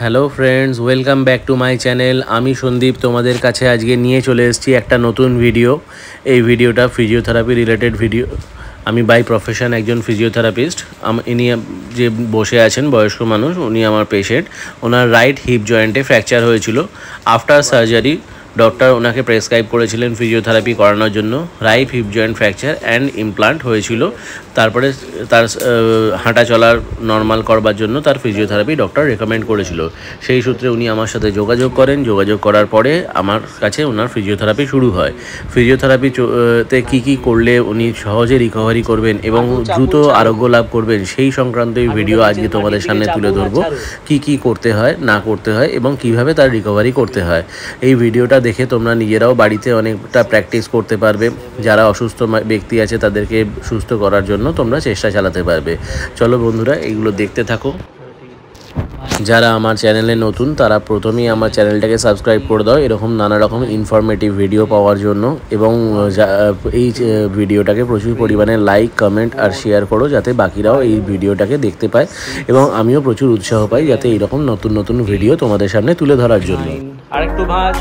Hello friends, welcome back to my channel. আমি সন্দীপ তোমাদের কাছে আজকে নিয়ে চলে এসেছি একটা নতুন ভিডিও। এই ভিডিওটা ফিজিওথেরাপি রিলেটেড ভিডিও। আমি বাই প্রফেশন একজন ফিজিওথেরাপিস্ট। ইনি যে বসে আছেন বয়স্ক মানুষ, উনি আমার পেশেন্ট। ওনার রাইট হিপ জয়েন্টে ফ্র্যাকচার হয়েছিল। আফটার সার্জারি ডক্টর ওনাকে প্রেসক্রাইব করেছিলেন ফিজিওথেরাপি করানোর জন্য। Right hip joint fracture and implant হয়েছিল। তারপরে তার হাঁটা চলার নর্মাল করবার জন্য তার ফিজিওথেরাপি ডক্টর রেকমেন্ড করেছিল। সেই সূত্রে উনি আমার সাথে যোগাযোগ করেন। যোগাযোগ করার পরে আমার কাছে ওনার ফিজিওথেরাপি শুরু হয়। ফিজিওথেরাপিতে কী করলে উনি সহজে রিকভারি করবেন এবং দ্রুত আরোগ্য লাভ করবেন, সেই সংক্রান্ত এই ভিডিও আজকে তোমাদের সামনে তুলে ধরবো। কী করতে হয় না করতে হয় এবং কিভাবে তার রিকভারি করতে হয়। এই ভিডিওটা দেখে তোমরা নিজেরাও বাড়িতে অনেকটা প্র্যাকটিস করতে পারবে। যারা অসুস্থ ব্যক্তি আছে তাদেরকে সুস্থ করার জন্য তোমরা চেষ্টা চালাতে পারবে। চলো বন্ধুরা, এইগুলো দেখতে থাকো। যারা আমার চ্যানেলে নতুন তারা প্রথমেই আমার চ্যানেলটাকে সাবস্ক্রাইব করে দাও এরকম নানা রকম ইনফরমেটিভ ভিডিও পাওয়ার জন্য, এবং এই ভিডিওটাকে প্রচুর পরিমাণে লাইক, কমেন্ট আর শেয়ার করো যাতে বাকিরাও এই ভিডিওটাকে দেখতে পায় এবং আমিও প্রচুর উৎসাহ পাই যাতে এইরকম নতুন নতুন ভিডিও তোমাদের সামনে তুলে ধরার জন্য। আরেকটু ভাঁজ।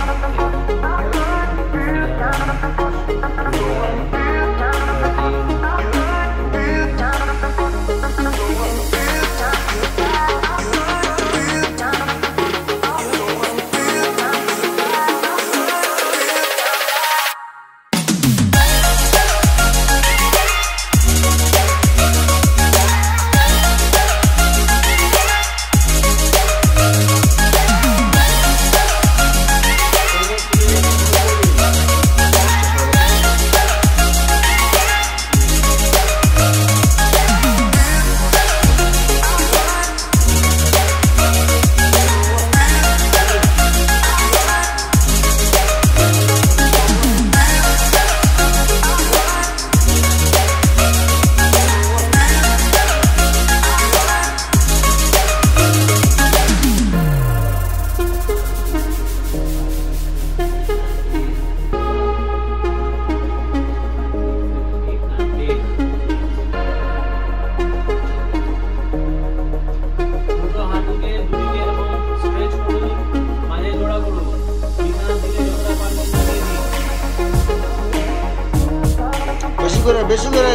বেশি করে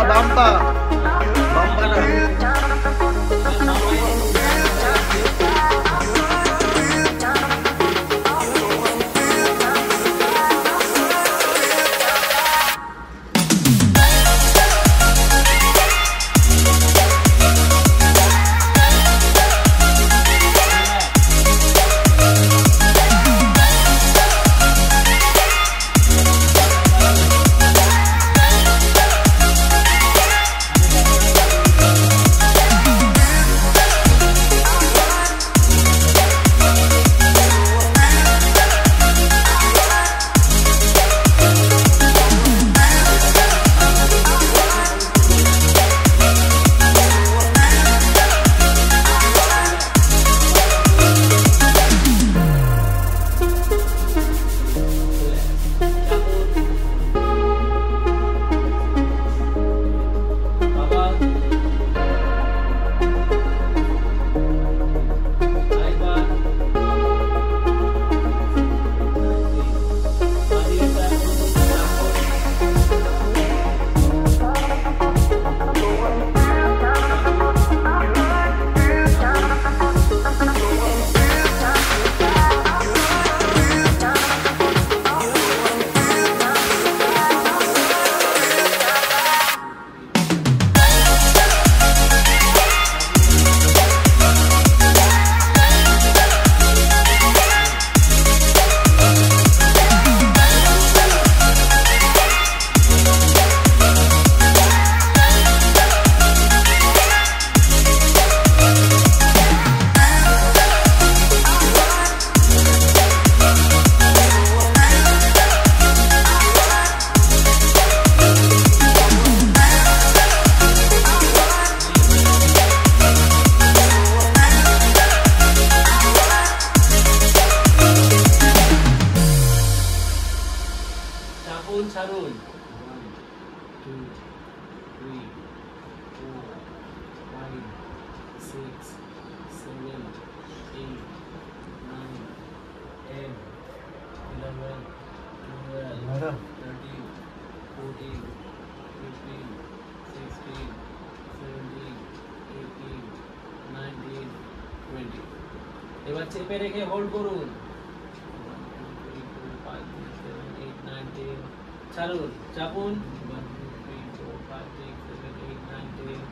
বাম্পা ছাড়ুন 1 2 3 4 5 6 7 8 9 10 11 12 13 14 15 16 17 18 19 20 এবার চেপে রেখে হোল্ড করুন ছাড়ুন চাপুন 1 2 3 4 5 6 7 8 9 10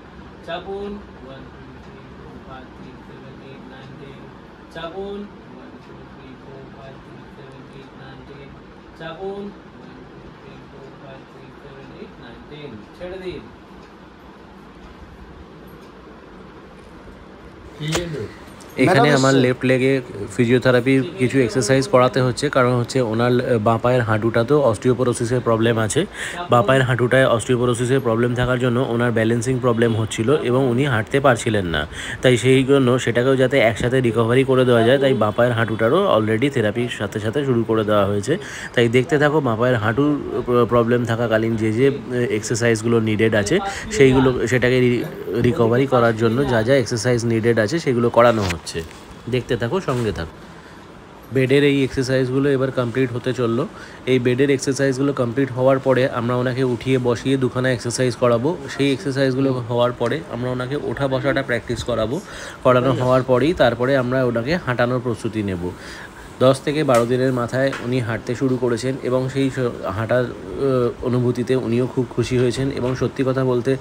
চাপুন 1 2 3 4 5 6 7 8 9 10 চাপুন 1 2 3 4 5 6 7 8 9 10 চাপুন 1 2 3 4 5 6 7 8 9 10 ছেড়ে দিন এখানে আমার লেফট লেগে ফিজিওথেরাপির কিছু এক্সারসাইজ করাতে হচ্ছে, কারণ হচ্ছে ওনার বাঁ পায়ের হাঁটুটাতেও অস্টিওপোরোসিসের প্রবলেম আছে। বাঁ পায়ের হাঁটুটায় অস্টিওপোরোসিসের প্রবলেম থাকার জন্য ওনার ব্যালেন্সিং প্রবলেম হচ্ছিল এবং উনি হাঁটতে পারছিলেন না। তাই সেই জন্য সেটাকেও যাতে একসাথে রিকভারি করে দেওয়া যায়, তাই বাঁ পায়ের হাঁটুটারও অলরেডি থেরাপির সাথে সাথে শুরু করে দেওয়া হয়েছে। তাই দেখতে থাকো বাঁ পায়ের হাঁটুর প্রবলেম থাকাকালীন যে যে এক্সারসাইজগুলো নিডেড আছে সেইগুলো, সেটাকে রিকভারি করার জন্য যা যা এক্সারসাইজ নিডেড আছে সেগুলো করানো হচ্ছে। দেখতে থাকো, সঙ্গে থাকো। বেডের এই এক্সারসাইজগুলো এবার কমপ্লিট হতে চললো। এই বেডের এক্সারসাইজগুলো কমপ্লিট হওয়ার পরে আমরা ওনাকে উঠিয়ে বসিয়ে দুখানা এক্সারসাইজ করাবো। সেই এক্সারসাইজগুলো হওয়ার পরে আমরা ওনাকে ওঠা বসাটা প্র্যাকটিস করানো হওয়ার পরেই তারপরে আমরা ওনাকে হাঁটানোর প্রস্তুতি নেব। 10 থেকে 12 দিনের মাথায় উনি হাঁটতে শুরু করেছেন এবং সেই হাঁটার অনুভূতিতে উনিও খুব খুশি হয়েছেন। এবং সত্যি কথা বলতে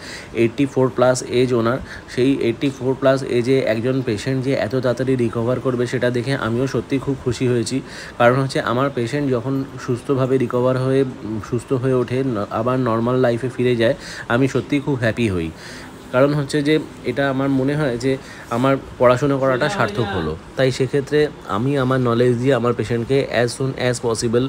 84+ এজ ওনার, সেই 84+ এজে একজন পেশেন্ট যে এত তাড়াতাড়ি রিকভার করবে সেটা দেখে আমিও সত্যি খুব খুশি হয়েছি। কারণ হচ্ছে আমার পেশেন্ট যখন সুস্থভাবে রিকভার হয়ে সুস্থ হয়ে ওঠে, আবার নর্মাল লাইফে ফিরে যায়, আমি সত্যিই খুব হ্যাপি হই। কারণ হচ্ছে যে এটা আমার মনে হয় যে আমার পড়াশোনা করাটা সার্থক হলো। তাই সেক্ষেত্রে আমি আমার নলেজ দিয়ে আমার পেশেন্টকে as soon as possible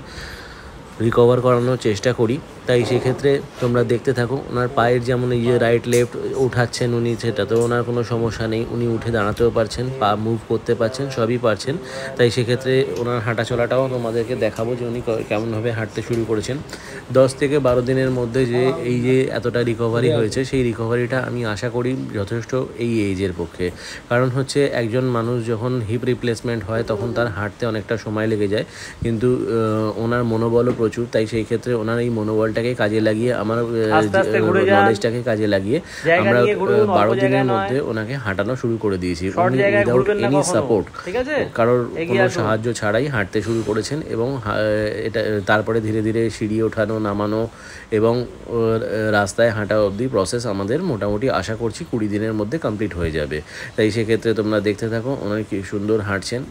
recover করানোর চেষ্টা করি। তাই সেক্ষেত্রে তোমরা দেখতে থাকো। ওনার পায়ের যেমন এই যে রাইট লেফট উঠাচ্ছেন উনি, সেটাতেও ওনার কোনো সমস্যা নেই। উনি উঠে দাঁড়াতেও পারছেন, পা মুভ করতে পারছেন, সবই পারছেন। তাই সেক্ষেত্রে ওনার হাঁটা চলাটাও তোমাদেরকে দেখাবো যে উনি কেমনভাবে হাঁটতে শুরু করেছেন। 10 থেকে 12 দিনের মধ্যে যে এই যে এতটা রিকভারি হয়েছে, সেই রিকভারিটা আমি আশা করি যথেষ্ট এই এজের পক্ষে। কারণ হচ্ছে একজন মানুষ যখন হিপ রিপ্লেসমেন্ট হয় তখন তার হাঁটতে অনেকটা সময় লেগে যায়, কিন্তু ওনার মনোবলও প্রচুর। তাই সেই ক্ষেত্রে ওনার এই মনোবলটা জ্ঞানটাকে কাজে লাগিয়ে, আমার নলেজটাকে কাজে লাগিয়ে আমরা 12 দিনের মধ্যে ওনাকে হাঁটানো শুরু করে দিয়েছি। উনি উইদাউট এনি সাপোর্ট, কারোর কোনো সাহায্য ছাড়াই হাঁটতে শুরু করেছেন এবং এটা তারপরে ধীরে ধীরে সিঁড়ি ওঠানো নামানো এবং রাস্তায় হাঁটা অবধি প্রসেস আমাদের মোটামুটি আশা করছি 20 দিনের মধ্যে কমপ্লিট হয়ে যাবে। তাই সেক্ষেত্রে তোমরা দেখতে থাকো, ওনার কি সুন্দর হাঁটছেন।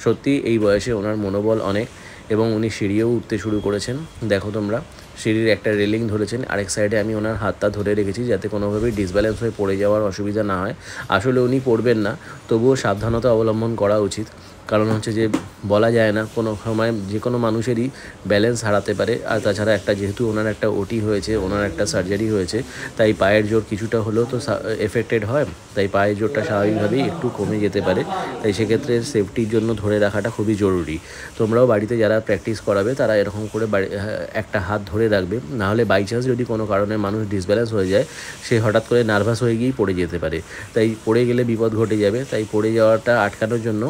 সত্যি এই বয়সে ওনার মনোবল অনেক এবং উনি সিঁড়িও উঠতে শুরু করেছেন। দেখো তোমরা, সিঁড়ির একটা রেলিং ধরেছেন, আরেক সাইডে আমি ওনার হাতটা ধরে রেখেছি যাতে কোনোভাবেই ডিসব্যালেন্স হয়ে পড়ে যাওয়ার অসুবিধা না হয়। আসলে উনি পড়বেন না, তবুও সাবধানতা অবলম্বন করা উচিত, কারণ হচ্ছে যে বলা যায় না, কোনো সময় যে কোনো মানুষেরই ব্যালেন্স হারাতে পারে। আর তাছাড়া একটা যেহেতু ওনার একটা ওটি হয়েছে, ওনার একটা সার্জারি হয়েছে, তাই পায়ের জোর কিছুটা হলেও তো এফেক্টেড হয়, তাই পায়ের জোরটা স্বাভাবিকভাবেই একটু কমে যেতে পারে। তাই সেক্ষেত্রে সেফটির জন্য ধরে রাখাটা খুবই জরুরি। তোমরাও বাড়িতে যারা প্র্যাকটিস করাবে তারা এরকম করে একটা হাত ধরে রাখবে, নাহলে বাই চান্স যদি কোনো কারণে মানুষ ডিসব্যালেন্স হয়ে যায়, সে হঠাৎ করে নার্ভাস হয়ে গিয়েই পড়ে যেতে পারে। তাই পড়ে গেলে বিপদ ঘটে যাবে। তাই পড়ে যাওয়াটা আটকানোর জন্য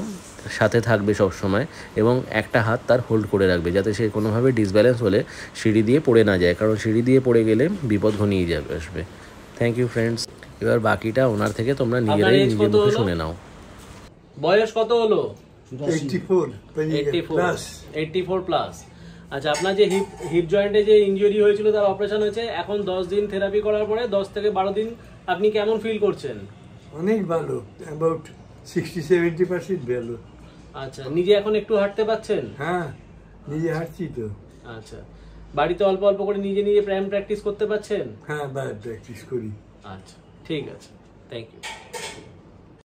সাথে থাকবে সব সময় এবং একটা হাত তার হোল্ড করে রাখবে, যাতে সে কোনোভাবে ডিসব্যালেন্স হলে সিঁড়ি দিয়ে পড়ে না যায়, কারণ সিঁড়ি দিয়ে পড়ে গেলে বিপদ ঘনিয়ে যাবে আসবে। Thank you friends. এবার বাকিটা ওনার থেকে তোমরা নিজেরাই নিজের মুখে শুনে নাও। বয়স কত হলো? 84 প্লাস। আচ্ছা, আপনার যে হিপ জয়েন্টে যে ইনজুরি হয়েছিল তার অপারেশন হয়েছে, এখন 10 দিন থেরাপি করার পরে 10 থেকে 12 দিন আপনি কেমন ফিল করছেন? অনেক ভালো, অ্যাবাউট 60-70% ভালো। আচ্ছা, নিজে এখন একটু হাঁটতে পাচ্ছেন? হ্যাঁ, নিজে হাঁটছি তো। আচ্ছা, বাড়িতে অল্প অল্প করে নিজে নিজে প্র্যাকটিস করতে পাচ্ছেন? হ্যাঁ, প্র্যাকটিস করি। আচ্ছা, ঠিক আছে, থ্যাংক ইউ।